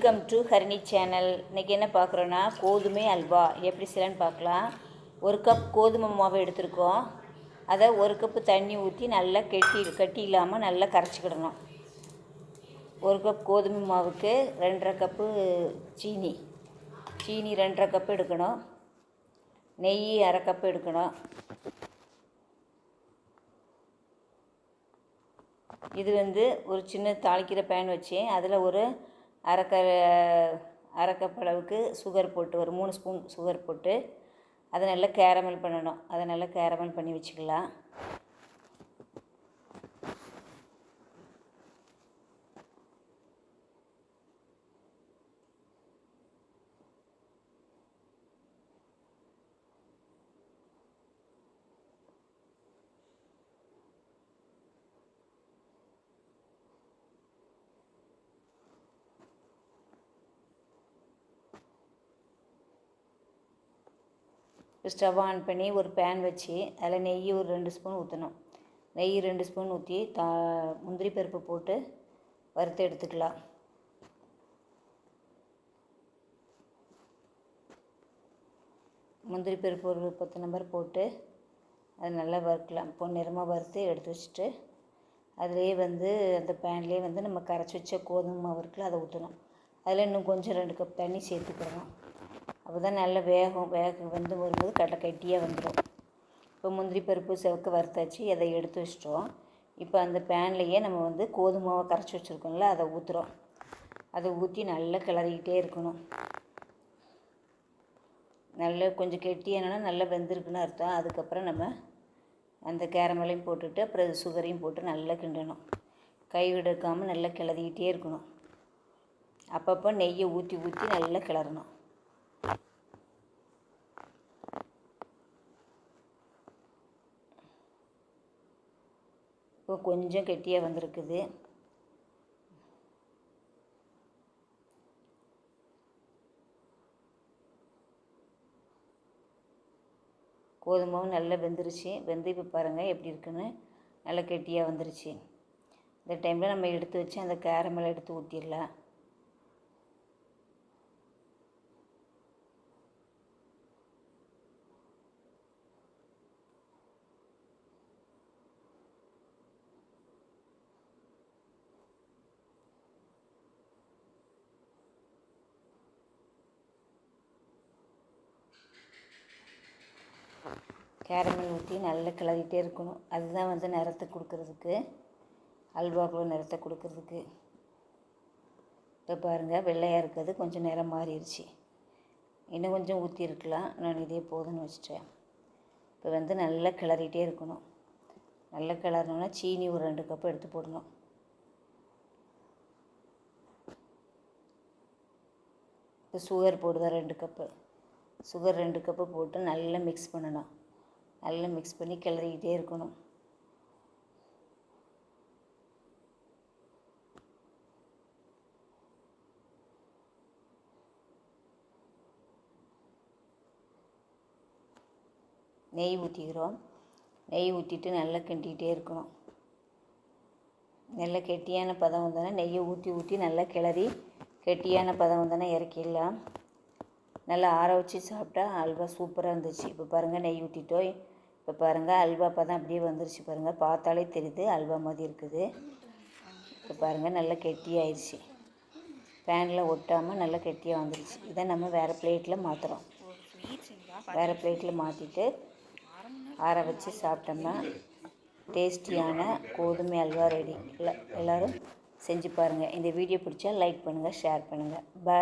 Welcome to Harini channel. இன்றைக்கி என்ன பார்க்குறோன்னா கோதுமை அல்வா எப்படி செய்யலான்னு பார்க்கலாம். ஒரு கப் கோதுமை மாவு எடுத்துருக்கோம். அதை ஒரு கப்பு தண்ணி ஊற்றி நல்லா கட்டி இல்லாமல் நல்லா கரைச்சிக்கிடணும். ஒரு கப் கோதுமை மாவுக்கு 2.5 கப்பு சீனி 2.5 கப்பு எடுக்கணும். நெய் 1/2 கப்பு எடுக்கணும். இது ஒரு சின்ன தாளிக்கிற பேன் வச்சு அதில் ஒரு அரை கப் அளவுக்கு சுகர் போட்டு ஒரு 3 ஸ்பூன் சுகர் போட்டு அதை நல்லா கேரமல் பண்ணணும். அதை நல்லா கேரமல் பண்ணி வச்சுக்கலாம். ஸ்டவ் ஆன் பண்ணி ஒரு பேன் வச்சு அதில் நெய் ஒரு 2 ஸ்பூன் ஊற்றணும். நெய் 2 ஸ்பூன் ஊற்றி முந்திரி பருப்பு போட்டு வறுத்து எடுத்துக்கலாம். முந்திரி பருப்பு ஒரு 10 நம்பர் போட்டு அது நல்லா வறுக்கலாம். பொன்னிறமாக வறுத்து எடுத்து வச்சுட்டு அதிலே அந்த பேன்லேயே நம்ம கரைச்சி வச்ச கோதுமை மாவு இருக்குல்ல அதை ஊற்றணும். அதில் இன்னும் கொஞ்சம் 2 கப் தண்ணி சேர்த்துக்கிடணும். அப்போ தான் நல்லா வரும்போது கட்டியாக வந்துடும். இப்போ முந்திரி பருப்பு செவக்க வறுத்தாச்சு, அதை எடுத்து வச்சிட்டோம். இப்போ அந்த பேன்லேயே நம்ம கோதுமாவை கரைச்சி வச்சுருக்கோம்ல அதை ஊற்றுறோம். அதை ஊற்றி நல்லா கிளறிக்கிட்டே இருக்கணும். நல்லா கொஞ்சம் கெட்டியானா நல்லா வெந்திருக்குன்னு அர்த்தம். அதுக்கப்புறம் நம்ம அந்த கேரமலையும் போட்டுட்டு அப்புறம் சுகரையும் போட்டு நல்லா கிண்டணும். கை விடுக்காமல் நல்லா கிளறிக்கிட்டே இருக்கணும். அப்பப்போ நெய்யை ஊற்றி நல்லா கிளறணும். இப்போ கொஞ்சம் கெட்டியாக வந்திருக்குது. கோதுமாவும் நல்லா வெந்துருச்சு. இப்போ பாருங்கள் எப்படி இருக்குன்னு, நல்லா கெட்டியாக வந்துருச்சு. இந்த டைமில் நம்ம எடுத்து வச்சு அந்த கேரமல் எடுத்து ஊற்றிடலாம். கேரமல் ஊற்றி நல்லா கிளறிட்டே இருக்கணும். அதுதான் நிறத்தை கொடுக்கறதுக்கு, அல்வாக்குள்ள நிறத்தை கொடுக்கறதுக்கு. இப்போ பாருங்கள் வெள்ளையாக இருக்கிறது கொஞ்சம் நிறம் மாறிடுச்சு. இன்னும் கொஞ்சம் ஊற்றிருக்கலாம், நான் இதே போதும்னு வச்சிட்டேன். இப்போ நல்லா கிளறிட்டே இருக்கணும். நல்லா கிளறணுன்னா சீனி ஒரு 2 கப்பு எடுத்து போடணும். இப்போ சுகர் போடுதா 2 கப்பு. சுகர் 2 கப்பு போட்டு நல்லா மிக்ஸ் பண்ணணும். நல்லா மிக்ஸ் பண்ணி கிளறிக்கிட்டே இருக்கணும். நெய் ஊற்றிக்கிறோம். நெய் ஊற்றிட்டு நல்லா கிண்டிகிட்டே இருக்கணும். நல்லா கெட்டியான பதம் வந்தோன்னா நெய்யை ஊற்றி நல்லா கிளறி கெட்டியான பதம் வந்தோன்னா இறக்கிடலாம். நல்லா ஆற வச்சு சாப்பிட்டா அல்வா சூப்பராக இருந்துச்சு. இப்போ பாருங்கள் நெய் ஊற்றிட்டோம். இப்போ பாருங்கள் அல்வா பதம் அப்படியே வந்துருச்சு. பாருங்கள் பார்த்தாலே தெரியுது அல்வா மாதிரி இருக்குது. இப்போ பாருங்கள் நல்லா கெட்டியாகிடுச்சு. பேனில் ஒட்டாமல் நல்லா கெட்டியாக வந்துருச்சு. இதை நம்ம வேறு பிளேட்டில் மாற்றுறோம். வேறு பிளேட்டில் மாற்றிட்டு ஆற வச்சு சாப்பிட்டோம்னா டேஸ்டியான கோதுமை அல்வா ரெடி. எல்லோரும் செஞ்சு பாருங்கள். இந்த வீடியோ பிடிச்சா லைக் பண்ணுங்கள், ஷேர் பண்ணுங்கள். பாய்.